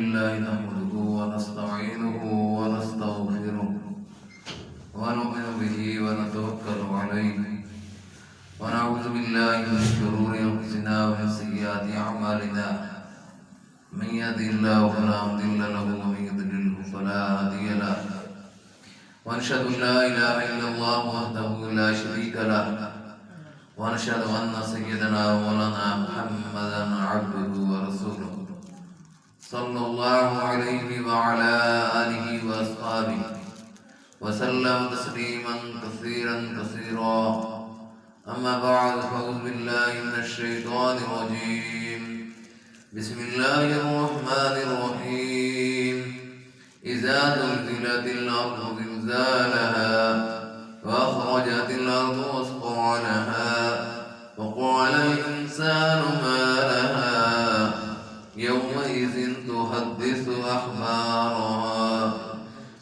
لله نحمده ونستعينه ونستغفره ونؤمن به ونتوكل عليه ونعوذ بالله من شرور أنفسنا ومن سيئات أعمالنا من يهده الله فلا مضل له ومن يضلل فلا هادي له ونشهد أن لا إله إلا الله وحده لا شريك له ونشهد أن سيدنا ومولانا محمدا عبده ورسوله صلى الله عليه وعلى آله وأصحابه وسلم تسليما كثيرا أما بعد فأعوذ بالله من الشيطان الرجيم بسم الله الرحمن الرحيم إذا زلزلت الأرض زلزالها وأخرجت الأرض أثقالها وقال الإنسان ما لها يومئذ تحدث أخبارها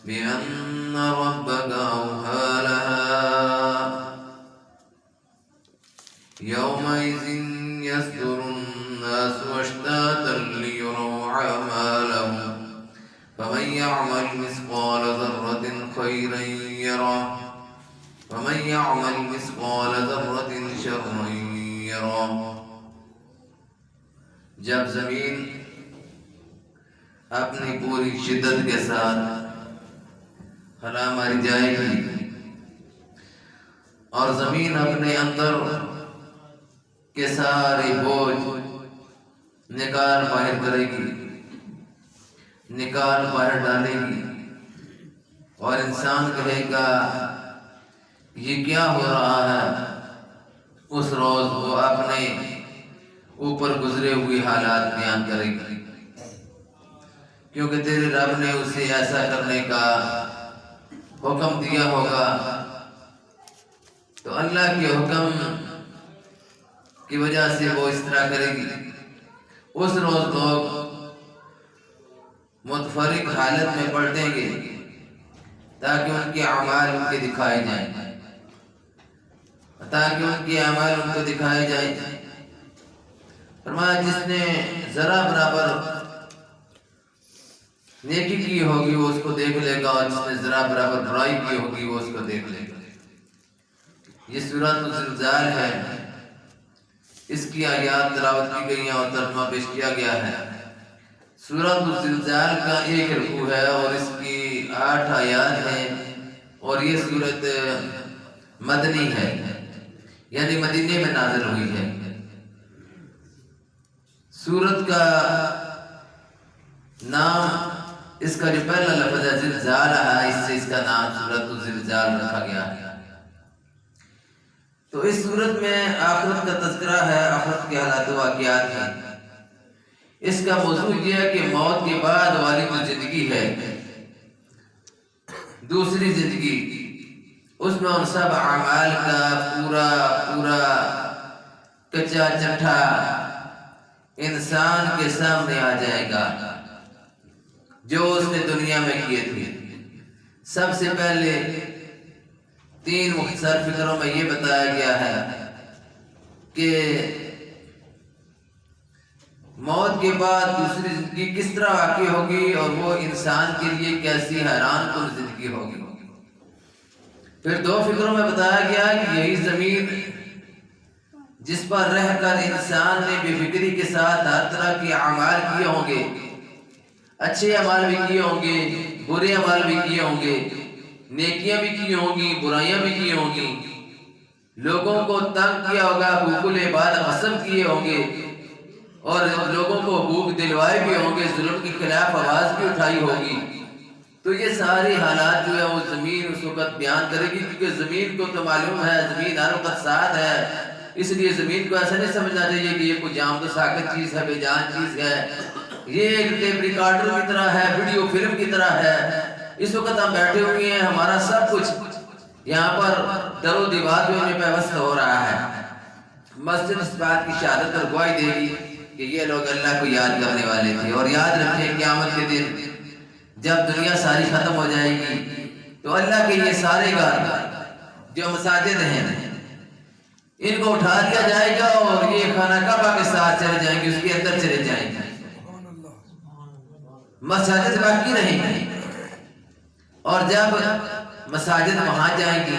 بأن ربك أوحى لها يومئذ يصدر الناس أشتاتا ليروا أعمالهم فمن يعمل مثقال ذرة خيرا يره ومن يعمل مثقال ذرة شرا يره. جب زمین اپنی پوری شدت کے ساتھ خلا ماری جائے گی اور زمین اپنے اندر کے سارے بوجھ نکال باہر کرے گی، نکال باہر ڈالے گی اور انسان کہے گا یہ کیا ہو رہا ہے. اس روز وہ اپنے اوپر گزرے ہوئے حالات بیان کرے گی، کیونکہ تیرے رب نے اسے ایسا کرنے کا حکم دیا ہوگا. تو اللہ کے حکم کی وجہ سے وہ اس طرح کرے گی. اس روز لوگ متفرق حالت میں پلٹیں گے تاکہ ان کے اعمال ان کے دکھائے جائیں، فرمایا جس نے ذرا برابر نیکی کی ہوگی وہ اس کو دیکھ لے گا، اور جس نے ذرا برابر برائی کی ہوگی وہ اس کو دیکھ لے گا. یہ سورۃ الزلزال ہے، اس کی آیات تلاوت کی گئی ہیں اور ترجمہ پیش کیا گیا ہے. سورۃ الزلزال کا ایک رکوع ہے اور اس کی 8 آیات ہیں، اور یہ سورت مدنی ہے، یعنی مدینے میں نازل ہوئی ہے. سورت کا نام، اس کا جو پہلا لفظ ہے زلزال ہے، اس سے اس کا نام سورۃ الزلزال رکھا گیا ہے. تو اس سورت میں آخرت کا تذکرہ ہے، آخرت کے حالات و واقعات ہیں. اس کا موضوع یہ ہے کہ موت کے بعد والی جو زندگی ہے، دوسری زندگی، اس میں ان سب اعمال کا پورا کچا چٹھا انسان کے سامنے آ جائے گا جو اس نے دنیا میں کیے تھے. سب سے پہلے 3 مختصر فکروں میں یہ بتایا گیا ہے کہ موت کے بعد دوسری زندگی کس طرح واقع ہوگی اور وہ انسان کے لیے کیسی حیران کن زندگی ہوگی. پھر 2 فکروں میں بتایا گیا کہ یہی زمین جس پر رہ کر انسان نے بے فکری کے ساتھ ہر طرح کے اعمال کیے ہوں گے، اچھے اعمال بھی کیے ہوں گے، برے اعمال بھی کیے ہوں گے، نیکیاں بھی کی ہوں گی، برائیاں بھی کی ہوں گی، لوگوں کو تنگ کیا ہوگا، حقوق العباد غصب کیے ہوں گے، اور لوگوں کو حقوق دلوائے بھی ہوں گے، ظلم کے خلاف آواز بھی اٹھائی ہوگی. تو یہ سارے حالات جو ہے وہ زمین اس وقت بیان کرے گی، کیونکہ زمین کو تو معلوم ہے زمین ہر وقت ساتھ ہے. اس لیے زمین کو ایسا نہیں سمجھنا چاہیے کہ یہ کوئی جامد و ساکت چیز ہے، بے جان چیز ہے. یہ ایک ٹیپ ریکارڈر کی طرح ہے، ویڈیو فلم کی طرح ہے. اس وقت ہم بیٹھے ہوئے ہیں، ہمارا سب کچھ یہاں پر در و دیوار جو ہمیں پیوست ہو رہا ہے. مسجد اس بات کی شہادت اور گواہی دے گی کہ یہ لوگ اللہ کو یاد کرنے والے تھے. اور یاد رکھیں قیامت کے دن جب دنیا ساری ختم ہو جائے گی تو اللہ کے یہ سارے گھر جو مساجد ہیں ان کو اٹھا دیا جائے گا اور یہ خانہ کعبہ کے ساتھ چلے جائیں گے، اس کے اندر چلے جائیں گے. مساجد باقی رہیں گی، اور جب مساجد وہاں جائیں گی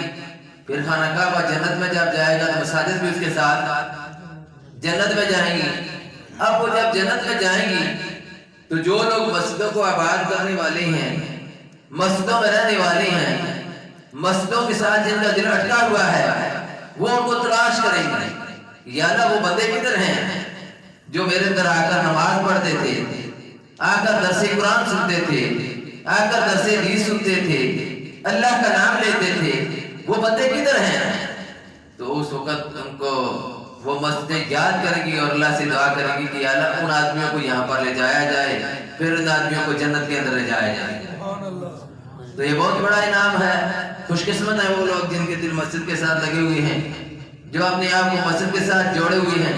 پھر خانہ کعبہ جنت میں جب جائے گا تو مساجد بھی اس کے ساتھ جنت میں جائیں گی۔ اب وہ جب جنت میں جائیں گی تو جو لوگ مسجدوں کو آباد کرنے والے ہیں، مسجدوں میں رہنے والے ہیں، مسجدوں کے ساتھ جن کا دل اٹکا ہوا ہے، وہ ان کو تلاش کریں گے، یا اللہ وہ بندے کدھر ہیں جو میرے اندر آ کر نماز پڑھتے تھے، آ کر درس قرآن سنتے تھے، آ کر درس حدیث سنتے تھے، اللہ کا نام لیتے تھے، وہ بندے کدھر ہیں؟ تو اس وقت ان کو وہ مسجدیں یاد کریں گی اور اللہ سے دعا کریں گی کہ یا اللہ ان آدمیوں کو یہاں پر لے جایا جائے، پھر ان آدمیوں کو جنت کے اندر لے جایا جائے۔ تو یہ بہت بڑا انعام ہے۔ خوش قسمت ہے وہ لوگ جن کے دل مسجد کے ساتھ لگے ہوئے ہیں، جو اپنے آپ کو مسجد کے ساتھ جوڑے ہوئے ہیں،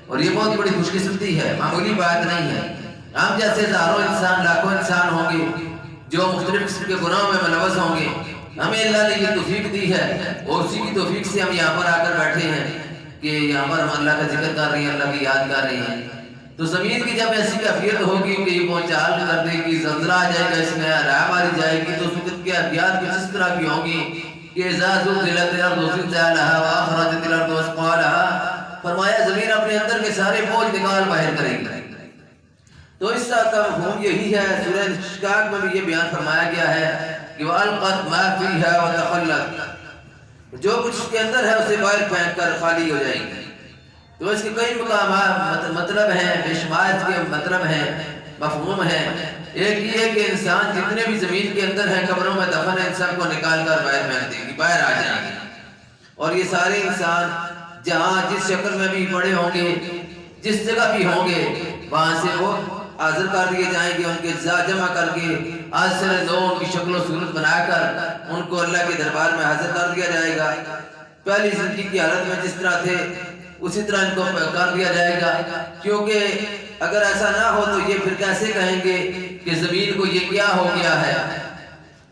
اور یہ بہت بڑی خوش قسمتی ہے، معمولی بات نہیں ہے۔ ہم جیسے ہزاروں انسان، لاکھوں انسان ہوں گے جو مختلف قسم کے گناہوں میں ملوث ہوں گے، ہمیں اللہ نے یہ توفیق دی ہے، اور اسی کی توفیق سے ہم یہاں پر آ کر بیٹھے ہیں کہ یہاں پر ہم اللہ کا ذکر کر رہے ہیں، اللہ کی یاد کر رہے ہیں۔ تو زمین کی جب ایسی کیفیت ہوگی کہ یہ بھونچال کر دے گی، زلزلہ آ جائے گا، اس میں عذاب آ جائے گی، تو اس وقت کی کیفیت کچھ اس طرح کی ہوگی کہ اذا زلزلت الارض زلزالها واخرجت الارض اثقالها، فرمایا زمین اپنے اندر کے سارے بوجھ نکال باہر کرے گی۔ تو اس کا مفہوم یہی ہے، سورہ انشقاق میں بھی یہ بیان فرمایا گیا ہے کہ وَأَلْقَتْ مَا فِيهَا وَتَخَلَّتْ، جو کچھ اس کے اندر ہے اسے باہر پھینک کر خالی ہو جائے گی۔ تو اس کے کئی مقامات مطلب ہیں، بے شمار کے مطلب ہیں، مفہوم ہیں۔ ایک یہ کہ انسان جتنے بھی زمین کے اندر ہیں، قبروں میں دفن ہیں، ان سب کو نکال کر باہر پھینک دیں گی، باہر آ جائیں گے، اور یہ سارے انسان جہاں جس شکل میں بھی پڑے ہوں گے، جس جگہ بھی ہوں گے، وہاں سے وہ حاضر کر دیے جائیں گے، ان کے اجزاء جمع کر کے آسر نو ان کی شکل و صورت بنا کر ان کو اللہ کے دربار میں حاضر کر دیا جائے گا۔ پہلی زندگی کی حالت میں جس طرح تھے اسی طرح ان کو کر دیا جائے گا، کیونکہ اگر ایسا نہ ہو تو یہ پھر کیسے کہیں گے کہ زمین کو یہ کیا ہو گیا ہے،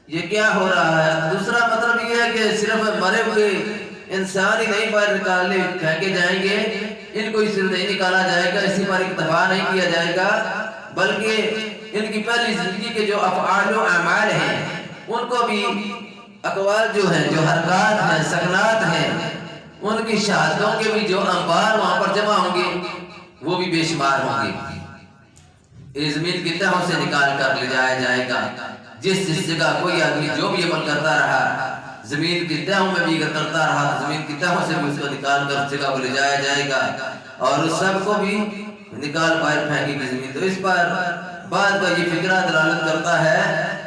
یہ کیا ہو رہا ہے۔ دوسرا مطلب یہ ہے کہ صرف مرے ہوئے انسان ہی نہیں باہر نکالنے پھینکے جائیں گے، ان کو صرف نہیں نکالا جائے گا، اسی پر اکتفا نہیں کیا جائے گا، بلکہ ان کی پہلی زندگی کے جو افعال و اعمال ہیں ان کو بھی، اقوال جو ہیں، جو حرکات ہیں، سکنات ہیں، ان کی شہادتوں کے بھی جو انبار وہاں پر جمع ہوں گے وہ بھی بے شمار ہوں گے۔ اس زمین کی تہوں سے نکال کر لے جایا جائے گا، جس جگہ کوئی آدمی جو بھی عمل کرتا رہا زمین کی تہوں میں بھی اگر کرتا رہا تو زمین کی تہوں سے بھی اس کو نکال کر اس جگہ کو لے جایا جائے گا، اور اس سب کو بھی نکال باہر پھینکے گی زمین۔ تو اس پر بعد کا یہ فکرہ دلالت کرتا ہے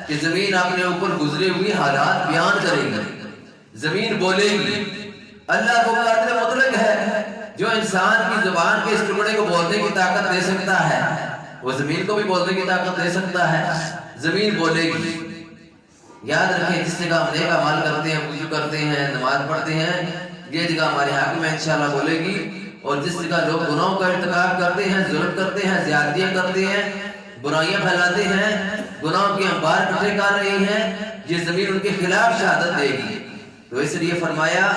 کہ زمین اپنے اوپر گزرے ہوئی حالات بیان کرے گی، زمین بولے گی۔ اللہ کو قادر مطلق ہے، جو انسان کی زبان کے اس ٹکڑے کو بولنے کی طاقت دے سکتا ہے، وہ زمین کو بھی بولنے کی طاقت دے سکتا ہے، زمین بولے گی۔ یاد رکھیں جس جگہ ہم نیک اعمال کرتے ہیں، وضو کرتے ہیں، نماز پڑھتے ہیں، یہ جگہ ہمارے حق میں انشاءاللہ بولے گی، اور جس جگہ لوگ گناہوں کا ارتکاب کرتے ہیں، ظلم کرتے ہیں، زیادتیاں کرتے ہیں، برائیاں پھیلاتے ہیں، گناہوں کے انبار اکٹھے کر رہے ہیں، یہ زمین ان کے خلاف شہادت دے گی۔ تو اس لیے فرمایا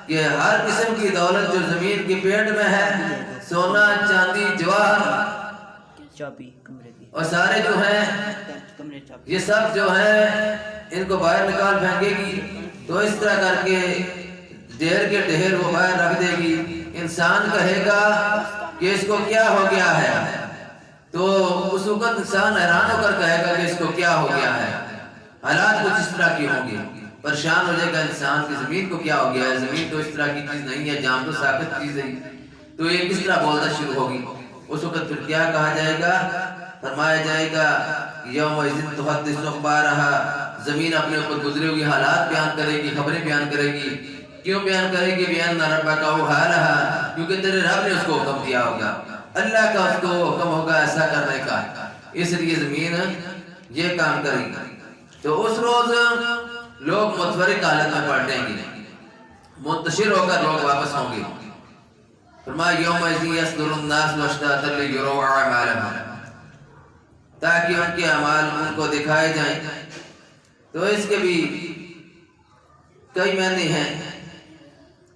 کہ ہر قسم کی دولت جو زمین کے پیٹ میں ہے، سونا، چاندی، جواہر اور سارے جو ہیں یہ سب جو ہیں ان کو باہر نکال پھینکے گی۔ تو اس طرح کر کے ڈھیر کے ڈھیر وہ باہر رکھ دے گی۔ انسان کہے گا کہ اس کو کیا ہو گیا ہے، تو اس وقت انسان حیران ہو کر کہے گا کہ اس کو کیا ہو گیا ہے۔ حالات کچھ اس طرح کی ہوں گے، پریشان ہو جائے گا انسان کہ زمین کو کیا ہو گیا ہے، زمین تو اس طرح کی چیز نہیں ہے، جام تو ثابت چیز ہے، تو یہ کس طرح بولنا شروع ہوگی۔ اس وقت پھر کیا کہا جائے گا؟ فرمایا جائے گا یوم اذن تحدث اخبارہا، زمین اپنے اوپر گزرے ہوئی حالات بیان کرے گی، خبریں بیان کرے گی۔ کیوں بیان کرے گی؟ بِأَنَّ رَبَّكَ أَوْحَىٰ، کیونکہ تیرے رب نے اس کو حکم دیا ہوگا، اللہ کا اس کو حکم ہوگا ایسا کرنے کا، اس لیے زمین یہ کام کرے گی۔ تو اس روز لوگ متفرق حالت میں پلٹیں گے، منتشر ہو کر لوگ واپس ہوں گے۔ فرمایا یومئذ یصدر الناس اشتاتا لیروا اعمالهم، تاکہ ان کے اعمال ان کو دکھائے جائیں۔ تو اس کے بھی کئی معنی ہیں۔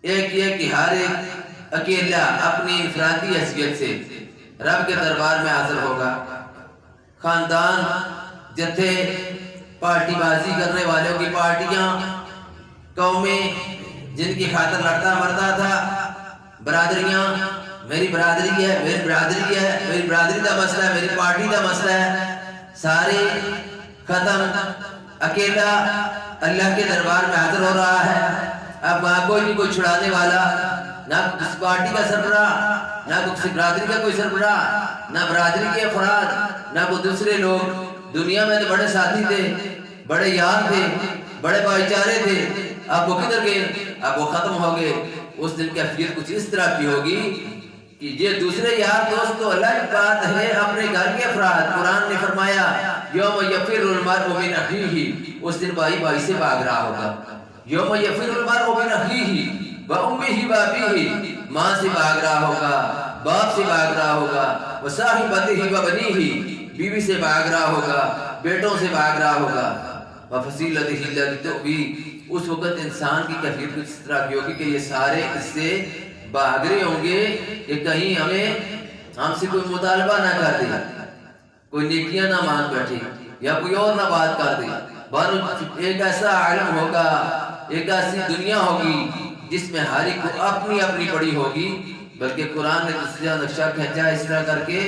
ایک یہ کہ ہر ایک اکیلا اپنی انفرادی حیثیت سے رب کے دربار میں حاضر ہوگا، خاندان، جتھے، پارٹی بازی کرنے والوں کی پارٹیاں، قومیں جن کی خاطر لڑتا مرتا تھا، برادریاں، میری برادری ہے، میری برادری ہے، میری برادری کا مسئلہ ہے، میری پارٹی کا مسئلہ ہے، سارے ختم. اکیلا اللہ کے دربار میں حاضر ہو رہا ہے. اب وہاں کوئی نہیں، کوئی چھڑانے والا، نہ کسی پارٹی کا سربراہ، نہ کسی برادری کا کوئی سربراہ، نہ برادری کے افراد، نہ کوئی دوسرے لوگ. دنیا میں تو بڑے ساتھی تھے، بڑے یار تھے، بڑے بھائی چارے تھے. اب وہ کدھر گئے؟ اب وہ ختم ہو گئے. اس دن کیفیت کچھ اس طرح کی ہوگی کہ یہ دوسرے یار دوست تو الگ بات ہے، اپنے گھر کے افراد. قرآن نے فرمایا یوم یفر المرء من اخیہ، اس دن بھائی بھائی سے بھاگ رہا ہوگا. یوم یفر المرء من اخیہ وامہ وابیہ، ماں سے بھاگ رہا ہوگا، باپ سے بھاگ رہا ہوگا، وصاحبتہ وبنیہ، بیوی سے بھاگ رہا ہوگا، بیٹوں سے بھاگ رہا ہوگا، وفصیلتہ التی تؤویہ. اس وقت انسان کی کیفیت کچھ اس طرح کی ہوگی کہ یہ سارے اس سے بھاگ رہے ہوں گے کہ کہیں ہم سے کوئی مطالبہ نہ کر دے، کوئی نیکیاں نہ مان بیٹھے، یا کوئی اور نہ بات کر دے. ایک ایسا عالم ہوگا، ایک ایسی دنیا ہوگی جس میں ہر ایک کو اپنی اپنی پڑی ہوگی. بلکہ قرآن نے دوسرا نقشہ کھینچا اس طرح کر کے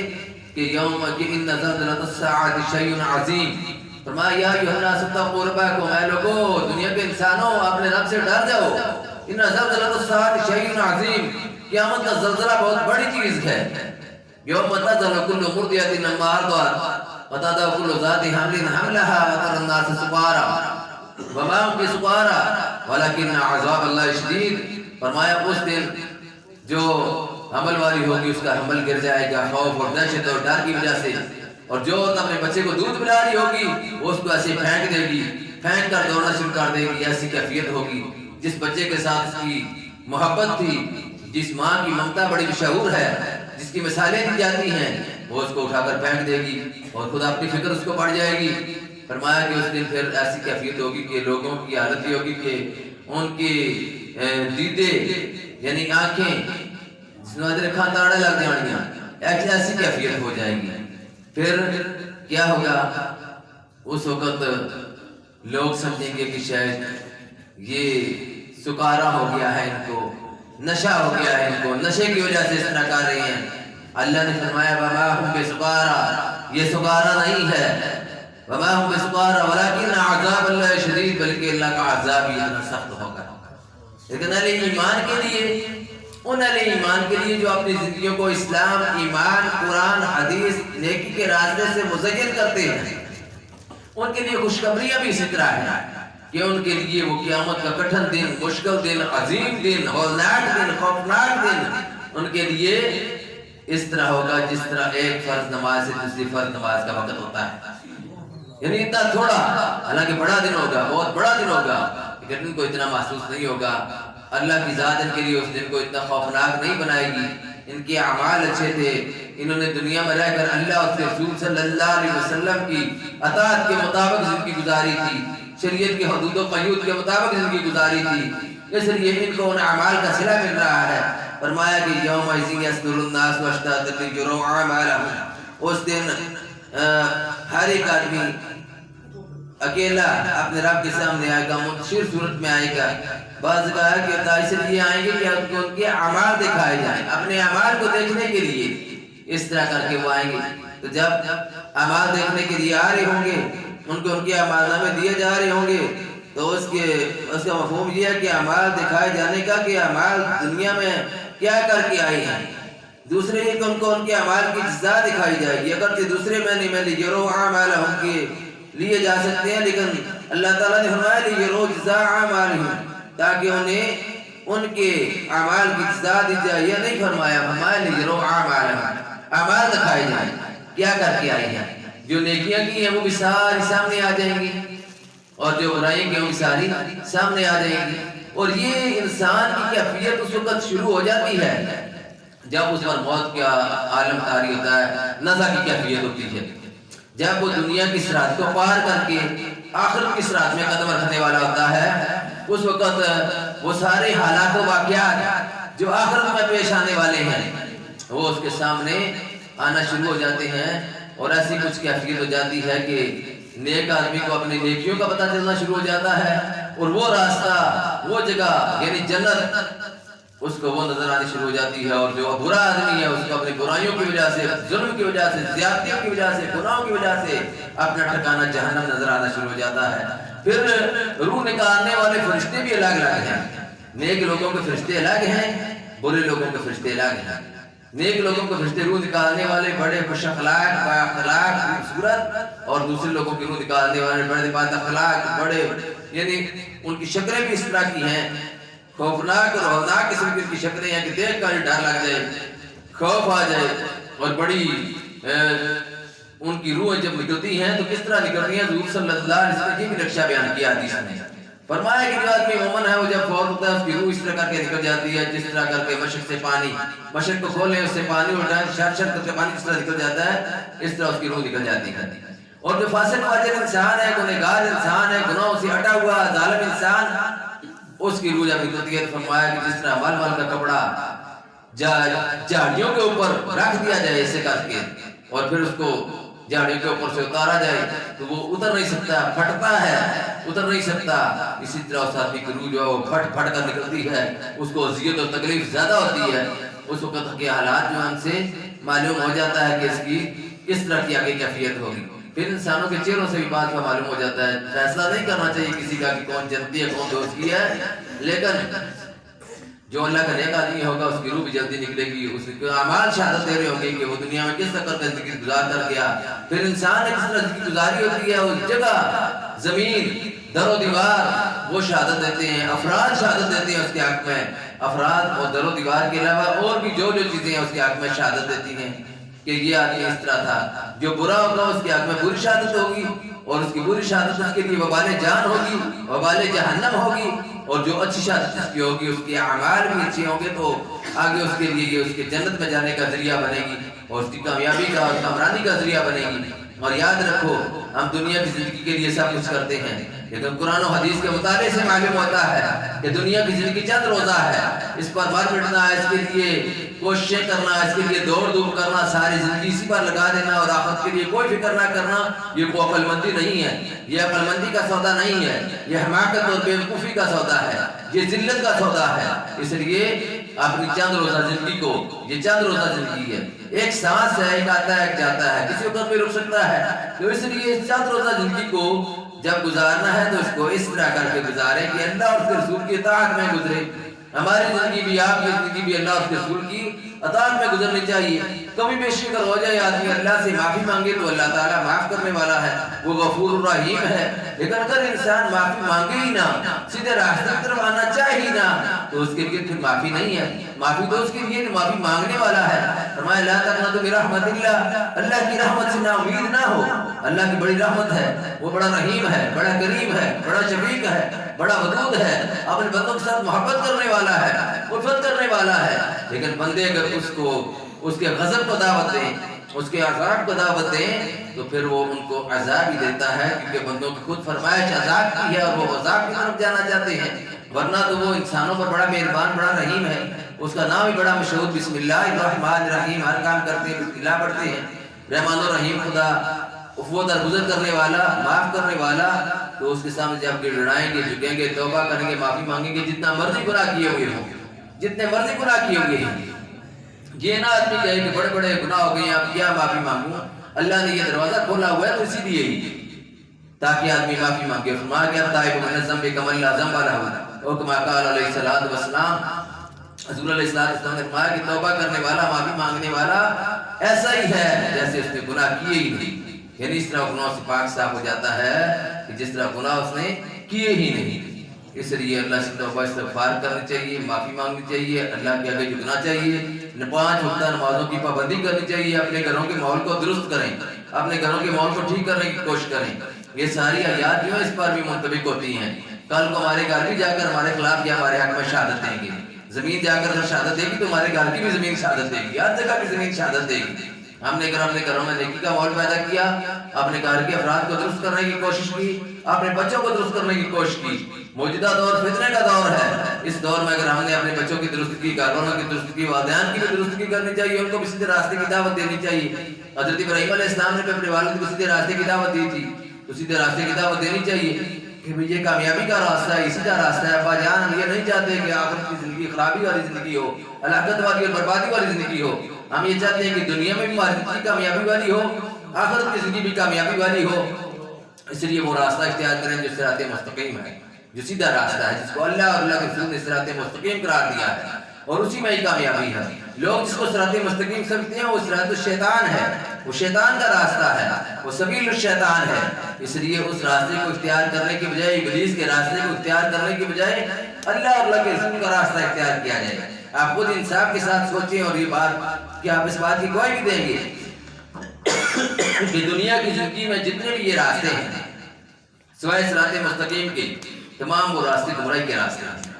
کہ یوم ان زلزلۃ الساعۃ شیء عظیم. فرمایا یا ایھا الناس اتقوا ربکم، اے لوگو، دنیا کے انسانوں اپنے رب سے ڈر جاؤ. ان زلزلۃ الساعۃ شیء عظیم، قیامت کا زلزلہ بہت بڑی چیز ہے. یوم تذہل کل مرضعۃ عما ارضعت وتضع کل ذات حمل حملها وترى الناس سکارى وما هم بسکارى ولکن عذاب اللہ شدید. فرمایا اس دن جو حمل والی ہوگی اس کا حمل گر جائے گا خوف اور دہشت اور ڈر کی وجہ سے، اور جو اپنے بچے کو دودھ پلا رہی ہوگی وہ اس کو ایسے پھینک دے گی، پھینک کر دوڑنا شروع کر دے گی. ایسی کیفیت ہوگی. جس بچے کے ساتھ اس کی محبت تھی، جس ماں کی ممتا بڑی مشہور ہے، جس کی مثالیں دی جاتی ہیں، وہ اس کو اٹھا کر پھینک دے گی اور خدا اپنی فکر اس کو پڑ جائے گی. فرمایا کہ اس دن پھر ایسی کیفیت ہوگی کہ لوگوں کی حالت یہ ہوگی کہ ان کی دیدے یعنی آنکھیں کھان تاڑے لگ جائیں گی. ایسی کیفیت ہو جائے گی. پھر کیا ہوگا؟ اس وقت لوگ سمجھیں گے کہ شاید یہ سکارا ہو گیا ہے، ان کو نشہ ہو گیا ہے، ان کو نشے کی وجہ سے اس طرح کر رہی ہیں. اللہ نے فرمایا وما هم بسکارا، یہ سکارا نہیں ہے. وما هم بسکارا ولکن عذاب اللہ شدید، بلکہ اللہ کا عذاب ہی اتنا سخت ہوگا. لیکن اہل ایمان کے لیے، ان اہل ایمان کے لیے جو اپنی زندگیوں کو اسلام، ایمان، قرآن، حدیث، نیکی کے راستے سے مزین کرتے ہیں، ان کے لیے خوشخبریاں بھی اسی طرح ہیں کہ ان کے لیے وہ قیامت کا کٹھن دن، مشکل دن، عظیم دن، ہولناک دن، خوفناک دن ان کے لیے اس طرح ہوگا جس طرح ایک فرض نماز سے دوسری فرض نماز کا وقت ہوتا ہے. یعنی اتنا تھوڑا، حالانکہ بڑا دن ہوگا، بہت بڑا دن ہوگا، لیکن ان کو اتنا محسوس نہیں ہوگا. اللہ کی ذات ان کے لیے اس دن کو اتنا خوفناک نہیں بنائے گی. ان کے اعمال اچھے تھے، انہوں نے دنیا میں رہ کر اللہ اور رسول صلی اللہ علیہ وسلم کی اطاعت کے مطابق زندگی گزاری تھی، شریعت کے حدود و قیود کے مطابق زندگی گزاری تھی، اس لیے ان کو ان اعمال کا صلہ مل رہا ہے. فرمایا کہ یوم یصدر الناس واشتاتا لیروا اعمالهم، اس دن ہر ایک آدمی اکیلا اپنے رب کے سامنے آئے گا، منتشر صورت میں آئے گا. بعض کہا کہ اس لیے آئیں گے کہ ان کے اعمال دکھائے جائیں، اپنے اعمال کو دیکھنے کے لیے اس طرح کر کے وہ آئیں گے. تو جب اعمال دیکھنے کے لیے آ رہے ہوں گے، ان کو ان کے اعمال نامے دیے جا رہے ہوں گے، تو اس کا مفہوم یہ ہے کہ اعمال دکھائے جانے کا کہ اعمال دنیا میں کیا کر کے آئے ہیں. دوسرے یہ کہ ان کو ان کے اعمال کی جزا دکھائی جائے گی. اگرچہ دوسرے معنی میں لیروا اعمالهم کے لیے جا سکتے ہیں، لیکن اللہ تعالیٰ نے فرمایا لیروا جزاء اعمالهم، تاکہ انہیں ان کے اعمال کی جزا دی جائے. یہ نہیں فرمایا لیروا اعمالهم، اعمال دکھائے جائیں کیا کر کے آئے ہیں. جو نیکیاں کی ہیں وہ بھی ساری سامنے آ جائیں گی، اور جو برائیاں کی ہیں وہ ساری سامنے آ جائیں گی. اور یہ انسان کی کیفیت اس وقت شروع ہو جاتی ہے جب اس پر موت کا عالم طاری ہوتا ہے، نزا کی کیفیت ہوتی ہے. جب وہ دنیا کی سرحد کو پار کر کے آخرت کی سرحد میں قدم رکھنے والا ہوتا ہے، اس وقت وہ سارے حالات و واقعات جو آخرت میں پیش آنے والے ہیں وہ اس کے سامنے آنا شروع ہو جاتے ہیں. اور ایسی کچھ کیفیت ہو جاتی ہے کہ نیک آدمی کو اپنی نیکیوں کا پتہ چلنا شروع ہو جاتا ہے، اور وہ راستہ، وہ جگہ یعنی جنت اس کو وہ نظر آنی شروع ہو جاتی ہے، اور جو برا آدمی ہے اس کو اپنی برائیوں کی وجہ سے، ظلم کی وجہ سے، زیادتیوں کی وجہ سے، گناہوں کی وجہ سے اپنا ٹھکانہ جہنم نظر آنا شروع ہو جاتا ہے۔ پھر روح نکالنے والے فرشتے بھی الگ الگ ہیں، نیک لوگوں کے فرشتے الگ ہیں، برے لوگوں کے فرشتے الگ ہیں۔ نیک لوگوں کے فرشتے روح نکالنے والے بڑے خوش اخلاق، با اخلاق، خوبصورت، اور دوسرے لوگوں کی روح نکالنے والے بڑے بد اخلاق، بڑے یعنی ان کی شکلیں بھی اس طرح کی ہیں، خوفناک اور ہولناک قسم کی شکلیں ہیں کہ دیکھ کر ڈر لگ جائے، خوف آ جائے، اور بڑی ان کی روحیں جب نکلتی ہیں تو کس طرح نکلتی ہیں؟ حضور صلی اللہ علیہ وسلم کی بھی نقشہ بیان کیا حدیث میں، فرمایا کہ جو آدمی مومن ہے وہ جب فوت ہوتا ہے اس کی روح اس طرح کر کے نکل جاتی ہے جس طرح کر کے مشرق سے پانی، مشرق کو کھولیں اس سے پانی اٹھائیں، شرط کر کے پانی کس طرح نکل جاتا ہے، اس طرح اس کی روح نکل جاتی ہے۔ اور جو فاسق فاجر انسان ہے، گنہگار انسان ہے، گناہوں سے ہٹا ہوا ظالم انسان، اس کی روح جب نکلتی ہے تو فرمایا کہ جس طرح مل مل کا کپڑا جھاڑیوں کے اوپر رکھ دیا جائے ایسے کر کے، اور پھر اس کو جھاڑیوں کے اوپر سے اتارا جائے تو وہ اتر نہیں سکتا، پھٹتا ہے، اتر نہیں سکتا، اسی طرح اس آدمی کی روح جو ہے وہ پھٹ پھٹ کر نکلتی ہے، اس کو اذیت اور تکلیف زیادہ ہوتی ہے، اس وقت کے حالات جو ہم سے معلوم ہو جاتا ہے کہ اس کی کس طرح کی آگے کیفیت ہوگی۔ پھر انسانوں کے چہروں سے بھی بات کا معلوم ہو جاتا ہے، فیصلہ نہیں کرنا چاہیے کسی کا کہ کون جنتی ہے کون دوستی ہے، لیکن جو اللہ کا نیک آدمی ہوگا اس کی روح بھی جلدی نکلے گی، اس کے اعمال شہادت دے رہے ہوں گے کہ وہ دنیا میں کس طرح زندگی گزار کر گیا، پھر انسان نے کس طرح زندگی گزاری ہوتی ہے، اس جگہ زمین در و دیوار وہ شہادت دیتے ہیں، افراد شہادت دیتے ہیں اس کے حق میں، افراد اور در و دیوار کے علاوہ اور بھی جو چیزیں ہیں اس کے حق میں شہادت دیتی ہیں کہ یہ آدمی اس طرح تھا۔ جو برا ہوگا اس کے حق میں بری شہادت ہوگی، اور اس کی بری شہادت اس کے لیے وبال جان ہوگی، وبال جہنم ہوگی، اور جو اچھی شہادت اس کی ہوگی اس کے اعمال بھی اچھے ہوں گے تو آگے اس کے لیے یہ اس کے جنت میں جانے کا ذریعہ بنے گی، اور اس کی کامیابی کا اور کامرانی کا ذریعہ بنے گی۔ اور یاد رکھو ہم دنیا کی زندگی کے لیے سب کچھ کرتے ہیں، لیکن قرآن و حدیث کے مطالعے سے معلوم ہوتا ہے کہ دنیا کی زندگی چند روزہ ہے، اس پر مر مٹنا ہے، اس کے لیے کوششیں کرنا، اس کے لیے دوڑ دھوپ کرنا، ساری زندگی اسی پر لگا دینا اور آخرت کے لیے کوئی فکر نہ کرنا، یہ کوئی عقل مندی نہیں ہے، یہ عقل مندی کا سودا نہیں ہے، یہ حماقت اور بیوقوفی کا سودا ہے، یہ ذلت کا سودا ہے۔ اس لیے اپنی چند روزہ زندگی کو، یہ چند روزہ زندگی ہے، ایک سانس ہے، ایک آتا ہے ایک جاتا ہے، کسی وقت بھی رک سکتا ہے، تو اس لیے اس چند روزہ زندگی کو جب گزارنا ہے تو اس کو اس طرح کر کے گزارے کہ اللہ اور اس کے رسول کی اطاعت میں گزرے۔ ہماری زندگی بھی، آپ کی زندگی بھی اللہ اور اس کے رسول کی اطاعت میں گزرنی چاہیے۔ کمی بیشی اگر ہو جائے آدمی اللہ سے معافی مانگے تو اللہ تعالیٰ معاف کرنے والا ہے، وہ غفور الرحیم ہے، لیکن اگر انسان معافی مانگے ہی نہ، سیدھے راستے کی طرف آنا چاہے ہی نہ، تو اس کے لیے پھر معافی نہیں ہے۔ معافی تو اس کے لیے معافی مانگنے والا ہے۔ فرمایا لا تقنطوا من رحمت اللہ، اللہ کی رحمت سے نا امید نہ ہو، اللہ کی بڑی رحمت ہے، وہ بڑا رحیم ہے، بڑا کریم ہے، بڑا شفیق ہے، بڑا ودود ہے، اپنے بندوں کے ساتھ محبت کرنے والا ہے، الفت کرنے والا ہے، لیکن بندے اگر اس کو اس کے غضب کو دعوت دیں، اس کے عذاب کو دعوت دیں تو پھر وہ ان کو عذاب ہی دیتا ہے، کیونکہ بندوں کی خود فرمائش عذاب کی ہے اور وہ عذاب کی طرف جانا چاہتے ہیں، ورنہ تو وہ انسانوں پر بڑا مہربان، بڑا رحیم ہے، اس کا نام ہی بڑا مشہور بسم اللہ الرحمن الرحیم، ہر کام کرتے ہیں بسم اللہ پڑھتے ہیں، رحمان الرحیم خدا، وہ درگزر کرنے والا، معاف کرنے والا، تو اس کے سامنے جب گڑگڑائیں گے، جھکیں گے، توبہ کریں گے، معافی مانگیں گے، جتنا مرضی گناہ کیے ہوئے ہوں، جتنے مرضی گناہ کیے ہوئے ہیں، یہ نہ آدمی کہے کہ بڑے بڑے گناہ ہو گئے ہیں اب کیا معافی مانگوں، اللہ نے یہ دروازہ کھولا ہوا ہے تو اسی لیے ہی تاکہ آدمی معافی مانگے۔ فرمایا کہ التائب من الذنب کمن لا ذنب لہ، اور کما قال علیہ الصلوۃ والسلام، حضور علیہ السلام نے فرمایا کہ توبہ کرنے والا، معافی مانگنے والا ایسا ہی ہے جیسے اس نے گناہ کیے ہی نہیں، یعنی اس طرح گناہوں سے پاک صاف ہو جاتا ہے کہ جس طرح گناہ اس نے کیے ہی نہیں۔ اس لیے اللہ سے توبہ استغفار کرنی چاہیے، معافی مانگنی چاہیے، اللہ کے آگے جھکنا چاہیے، 5 وقتہ نمازوں کی پابندی کرنی چاہیے، اپنے گھروں کے ماحول کو درست کریں، اپنے گھروں کے ماحول کو ٹھیک کرنے کی کوشش کریں۔ یہ ساری آیات جو ہیں اس پر بھی منطبق ہوتی ہیں، کل کو ہمارے گھر بھی جا کر ہمارے خلاف یا ہمارے حق میں شہادت دیں گے، زمین جا کر شہادت دے گی تو ہمارے گھر کی بھی زمین شہادت دے گی، ہر جگہ کی زمین شہادت دے گی، ہم نے اگر اپنے گھروں میں نیکی کا ماحول پیدا کیا، اپنے گھر کے افراد کو درست کرنے کی کوشش کی، اپنے بچوں کو درست کرنے کی کوشش کی. موجودہ دور فتنے کا دور ہے. اس دور میں اگر ہم نے اپنے بچوں کی درست کی، گھر والوں کی درست کی، والدین کی بھی درست کی کرنی چاہیے، ان کو بھی سیدھے راستے کی دعوت دینی چاہیے. حضرت ابراہیم علیہ السلام نے اپنے والد کو سیدھے راستے کی دعوت دی تھی، تو سیدھے راستے کی دعوت دینی چاہیے کہ یہ کامیابی کا راستہ ہے، اسی کا راستہ ہے. ابا جان، ہم یہ نہیں چاہتے کہ آخرت کی زندگی خرابی والی زندگی ہو، ہلاکت والی اور بربادی والی زندگی ہو. ہم یہ چاہتے ہیں کہ دنیا میں بھی ہماری کامیابی والی ہو، آخرت کی زندگی بھی کامیابی والی ہو. اس لیے وہ راستہ اختیار کریں جو صراط مستقیم ہے، جو سیدھا راستہ ہے، جس کو اللہ اور اللہ کے رسول نے صراط مستقیم قرار دیا ہے، اور اسی میں ہی کامیابی ہے. لوگ جس کو صراط مستقیم سمجھتے ہیں وہ صراط الشیطان ہے، وہ شیطان کا راستہ ہے، وہ سبیل الشیطان ہے. اس لیے اس راستے کو اختیار کرنے کی بجائے، ابلیس کے راستے کو اختیار کرنے کی بجائے اللہ اور اللہ کے رسول کا راستہ اختیار کیا جائے. آپ خود انصاف کے ساتھ سوچیں اور یہ بات کہ آپ اس بات کی گواہی بھی دیں گے کہ دنیا کی زندگی میں جتنے بھی یہ راستے ہیں سوائے صراط مستقیم کے، تمام وہ راستے گمراہی کے راستے ہیں.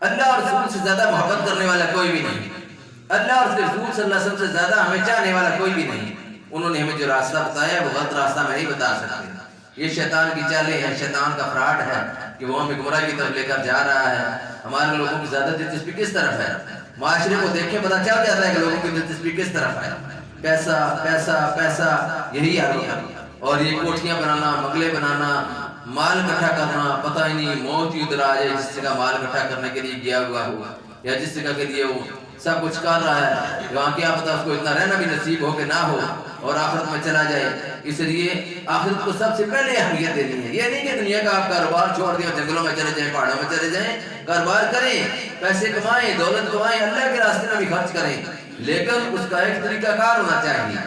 اللہ اور رسول سے زیادہ محبت کرنے والا کوئی بھی نہیں، اللہ اور اس کے رسول صلی اللہ علیہ وسلم سے زیادہ ہمیں چاہنے والا کوئی بھی نہیں. انہوں نے ہمیں جو راستہ بتایا ہے وہ غلط راستہ میں نہیں بتا سکتے. یہ شیطان کی چالیں ہیں، شیطان کا فراڈ ہے کہ وہ ہمیں گمراہی کی طرف لے کر جا رہا ہے. ہمارے لوگوں کی زیادہ دلچسپی کس طرف ہے؟ معاشرے کو دیکھیں پتہ چل جاتا ہے کہ لوگوں کی دلچسپی کس طرف ہے. پیسہ پیسہ پیسہ، یہی آ رہی ہے. اور یہ کوٹھیاں بنانا، بنگلے بنانا، مال اکٹھا کرنا، پتہ ہی نہیں موت ہی ادھر آ جائے جس جگہ مال اکٹھا کرنے کے لیے گیا ہوا ہوا، یا جس جگہ کے لیے وہ سب کچھ کر رہا ہے، وہاں کیا پتہ اس کو اتنا رہنا بھی نصیب ہو کہ نہ ہو اور آخرت میں چلا جائے. اس لیے آخرت کو سب سے پہلے اہمیت دینی ہے. یہ نہیں کہ دنیا کا آپ کاروبار چھوڑ دیں اور جنگلوں میں چلے جائیں، پہاڑوں میں چلے جائیں. کاروبار کریں، پیسے کمائیں، دولت کمائیں، اللہ کے راستے میں بھی خرچ کریں، لیکن اس کا ایک طریقہ کار ہونا چاہیے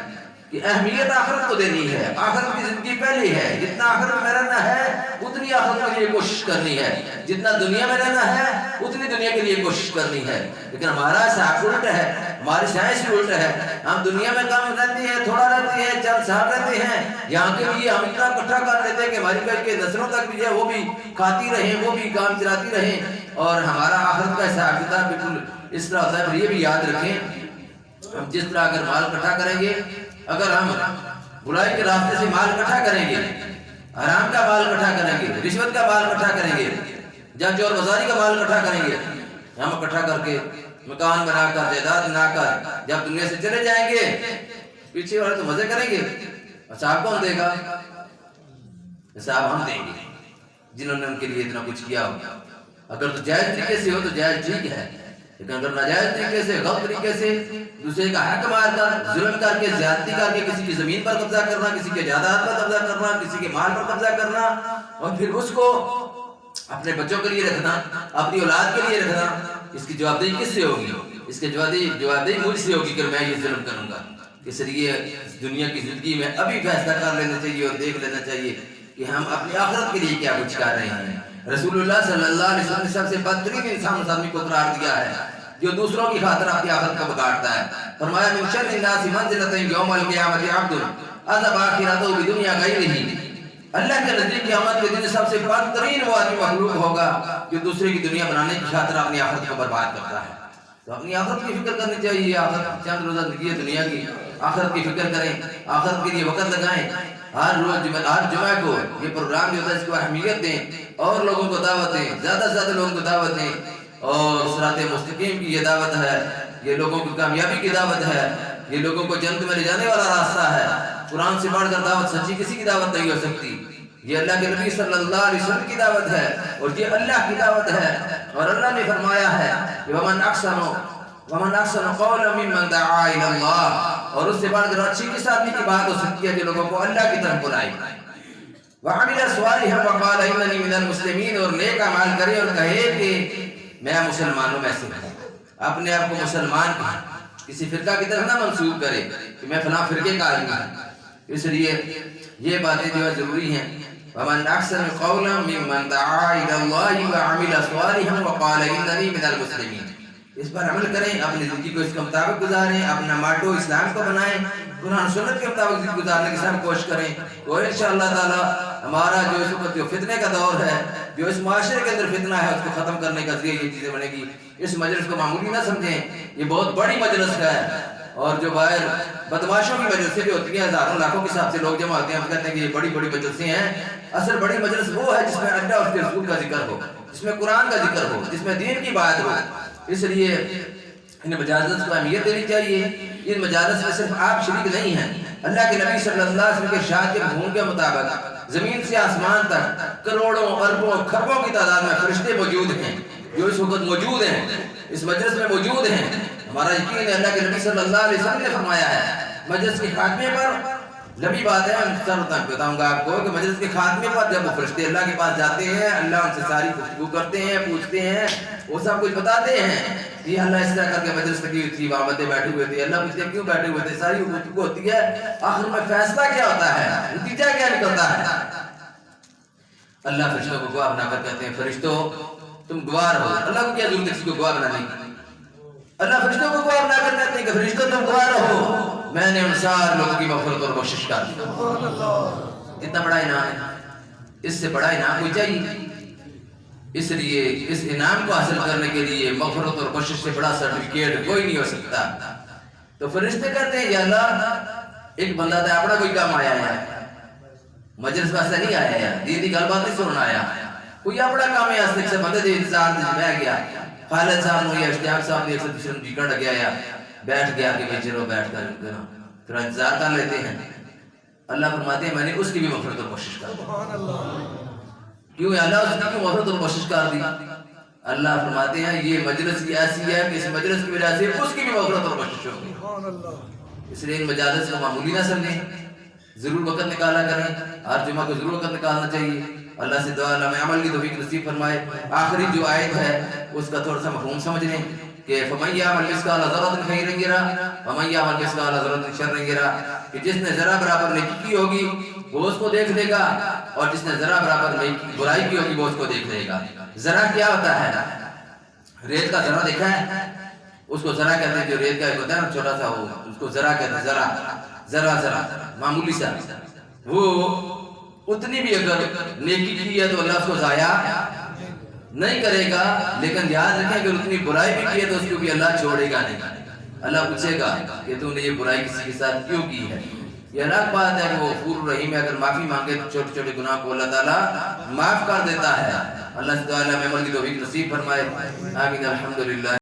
کہ اہمیت آخرت کو دینی ہے. آخرت کی زندگی پہلی ہے. جتنا آخرت میں رہنا ہے اتنی آخرت کے لیے کوشش کرنی ہے، جتنا دنیا میں رہنا ہے اتنی دنیا کے لیے کوشش کرنی ہے. لیکن ہمارا سائنس الٹ ہے، ہماری سائنس بھی الٹ ہے. ہم دنیا میں کم رہتے ہیں، تھوڑا رہتے ہیں، چند سال رہتے ہیں، یہاں کے لیے ہم اتنا اکٹھا کر لیتے ہیں کہ ہماری کل کے نسلوں تک بھی جو ہے وہ بھی کھاتی رہیں، وہ بھی کام چلاتی رہیں، اور ہمارا آخرت کا حساب کتاب بالکل اس طرح ہوتا ہے. پر یہ بھی یاد رکھیں، ہم جس طرح اگر مال اکٹھا کریں گے، اگر ہم برائی کے راستے سے مال اکٹھا کریں گے، حرام کا مال اکٹھا کریں گے، رشوت کا مال اکٹھا کریں گے، یا چور بازاری کا مال اکٹھا کریں گے، ہم اکٹھا کر کے مکان بنا کر، جائیداد بنا کر جب دنیا سے چلے جائیں گے، پیچھے والے تو مزے کریں گے. حساب کون دے گا؟ حساب ہم دیں گے جنہوں نے ان کے لیے اتنا کچھ کیا ہوگا. اگر تو جائز طریقے سے ہو تو جائز ٹھیک ہے، لیکن اگر ناجائز طریقے سے، غلط طریقے سے دوسرے کا حق مار کر، ظلم کر کے، زیادتی کر کے کسی کی زمین پر قبضہ کرنا، کسی کے جائیداد پر قبضہ کرنا، کسی کے مال پر قبضہ کرنا، اور پھر اس کو اپنے بچوں کے لیے رکھنا، اپنی اولاد کے لیے رکھنا، اس کی جوابدہی کس سے ہوگی؟ اس کی جوابدہی مجھ سے ہوگی کہ میں یہ ظلم کروں گا. اس لیے دنیا کی زندگی میں ابھی فیصلہ کر لینا چاہیے اور دیکھ لینا چاہیے کہ ہم اپنی آخرت کے لیے کیا کچھ کر رہے ہیں. رسول اللہ صلی اللہ علیہ وسلم نے سب سے بدترین انسان اس آدمی کو قرار دیا ہے جو دوسروں کی خاطر اپنی آخرت کو بگاڑتا ہے. فرمایا من شر الناس منزلۃ یوم القیامۃ عبد عذب آخرتہ بدنیا غیرہ. اللہ کے نزدیک قیامت کے دن سب سے بدترین وہ آدمی مخلوق ہوگا جو دوسرے کی دنیا بنانے کی خاطر اپنی آخرت کو برباد کرتا ہے. تو اپنی آخرت کی فکر کرنی چاہیے. آخرت چند روزہ زندگی ہے دنیا کی، آخرت کی فکر کریں، آخرت کے لیے وقت لگائیں. ہر جمعہ کو یہ پروگرام جو ہوتا ہے اس کو اہمیت دیں اور لوگوں کو دعوت دیں، زیادہ سے زیادہ لوگوں کو دعوت دیں. اور صراط مستقیم کی یہ دعوت ہے، یہ لوگوں کی کامیابی کی دعوت ہے، یہ لوگوں کو جنت میں لے جانے والا راستہ ہے. قرآن سے بڑھ کر دعوت سچی کسی کی دعوت نہیں ہو سکتی. یہ اللہ کے نبی صلی اللہ علیہ وسلم کی دعوت ہے اور یہ اللہ کی دعوت ہے. اور اللہ نے فرمایا ہے کہ وَمَنْ أَحْسَنُ قَوْلًا مِّمَّنْ دَعَا إِلَى اللَّهِ، اور اس سے بڑھ کر اچھی کس آدمی کی بات ہو سکتی ہے جو لوگوں کو اللہ کی طرف بلائے. وَعَمِلَ صَالِحًا وَقَالَ إِنَّنِي مِنَ الْمُسْلِمِينَ، اور نیک اعمال کرے اور کہے کہ میں مسلمانوں میں سے ہوں. اپنے آپ کو مسلمان کسی فرقہ کی طرف نہ منسوب کرے کہ میں فلاں فرقے کا آدمی ہوں. اس لیے یہ باتیں جو ہے ضروری ہیں. وَمَنْ أَحْسَنُ قَوْلًا مِّمَّنْ دَعَا إِلَى اللَّهِ وَعَمِلَ صَالِحًا وَقَالَ إِنَّنِي مِنَ الْمُسْلِمِينَ. اس پر عمل کریں، اپنی زندگی کو اس کے مطابق گزاریں، اپنا ماٹو اسلام کو بنائیں، قرآن سنت کے مطابق زندگی گزارنے کی سب کوشش کریں. تو انشاءاللہ تعالی ہمارا جو اس وقت جو فتنے کا دور ہے، جو اس معاشرے کے اندر فتنہ ہے، اس کو ختم کرنے کا ذریعہ یہ چیزیں بنے گی. اس مجلس کو معمولی نہ سمجھیں، یہ بہت بڑی مجلس ہے. اور جو باہر بدماشوں کی مجلسیں بھی ہوتی ہیں، ہزاروں لاکھوں کے حساب سے لوگ جمع ہوتے ہیں، ہم کہتے ہیں کہ یہ بڑی بڑی مجلسیں ہیں. اصل بڑی مجلس وہ ہے جس میں اللہ اور اس کے رسول کا ذکر ہو، جس میں قرآن کا ذکر ہو، جس میں دین کی بات ہو. اس لیے ان مجالس کو اہمیت دینی چاہیے. ان مجالس میں صرف آپ شریک نہیں ہیں. اللہ کے نبی صلی اللہ علیہ وسلم کے ارشاد کے مفہوم کے مطابق زمین سے آسمان تک کروڑوں اربوں کھربوں کی تعداد میں فرشتے موجود ہیں جو اس وقت موجود ہیں، اس مجلس میں موجود ہیں. ہمارا یقین ہے اللہ کے نبی صلی اللہ علیہ وسلم نے فرمایا ہے مجلس کے خاتمے پر، لمبی بات ہے میں بتاؤں گا آپ کو کہ مجلس کے خاتمے پر جب وہ فرشتے اللہ کے پاس جاتے ہیں، اللہ ان سے ساری گفتگو کرتے ہیں، پوچھتے ہیں، وہ سب کچھ بتاتے ہیں. یہ اللہ اس طرح کر کے مجلس لگی ہوئی تھی، وہاں بندے بیٹھے ہوئے تھے، اللہ پوچھتے ہیں کیوں بیٹھے ہوئے تھے، ساری گفتگو ہوتی ہے. آخر میں فیصلہ کیا ہوتا ہے، نتیجہ کیا نکلتا ہے؟ اللہ فرشتوں کو گواہ بنا کر کہتے ہیں فرشتوں تم گواہ رہو. اللہ کو کیا ضرورت ہے کسی کو گواہ بنانے کی؟ اللہ فرشتوں کو گواہ بنا کر کہتے ہیں کہ فرشتوں تم گواہ رہو، میں نے ان سارے لوگوں کی مغفرت اور بخشش کر دی. کتنا بڑا انعام ہے، اس سے بڑا انعام کوئی چاہیے؟ اس لیے اس انعام کو حاصل کرنے کے لیے مغفرت اور بخشش سے بڑا سرٹیفکیٹ کوئی نہیں ہو سکتا. تو فرشتے کہتے ہیں یا اللہ ایک بندہ تھا اپنا کوئی کام آیا ہے، مجلس واسطے نہیں آیا ہے، دین کی گل بات نہیں سننا آیا، کوئی اپنا کام ہے، اس سے بندے دے انتظار میں گیا. خالد صاحب نے یا اشتیاق صاحب نے ایک دوسرے کی کڑ گیا یا بیٹھ گیا کہ چلو بیٹھ کر پھر انتظار کر لیتے ہیں. اللہ فرماتے ہیں میں نے اس کی بھی مغفرت اور بخشش کر دی. کیوں اللہ اس کی کیوں مغفرت اور بخشش کر دی؟ اللہ فرماتے ہیں یہ مجلس کی ایسی ہے کہ اس مجلس کی وجہ سے اس کی بھی مغفرت اور بخشش ہوگی. اس لیے ان مجالس کو معمولی نہ سمجھیں، ضرور وقت نکالا کریں، ہر جمعہ کو ضرور وقت نکالنا چاہیے. اللہ سے دعا اللہ عمل کی توفیق نصیب فرمائے. آخری جو آیت ہے اس کا تھوڑا سا مفہوم سمجھ لیں کہ فَمَن يَعْمَلْ مِثْقَالَ ذَرَّةٍ خَيْرًا يَرَهُ وَمَن يَعْمَلْ مِثْقَالَ ذَرَّةٍ شَرًّا يَرَهُ. کہ جس نے ذرا برابر نیکی کی ہوگی وہ اس کو دیکھ لے گا، اور جس نے ذرا برابر برائی کی ہوگی وہ اس کو دیکھ لے گا. ذرا کیا ہوتا ہے؟ ریت کا ذرا دیکھا ہے؟ اس کو ذرا کہتے ہیں، جو ریت کا ایک ہوتا ہے نا چھوٹا سا، وہ اس کو ذرا کہتے ہیں. ذرا معمولی سا. وہ اتنی بھی اگر نیکی کی ہے تو اللہ اس کو ضائع نہیں کرے گا، لیکن یاد رکھیں اگر اتنی برائی بھی کی ہے تو اس کو بھی اللہ چھوڑے گا نہیں. اللہ پوچھے گا کہ تو نے یہ برائی کسی کے ساتھ کیوں کی ہے. یہ الگ بات ہے کہ وہ غفور رحیم ہے، اگر معافی مانگے تو چھوٹے چھوٹے گناہ کو اللہ تعالیٰ معاف کر دیتا ہے. اللہ سے دعا ہے ہمیں عمل کی توفیق نصیب فرمائے. آمین. الحمدللہ.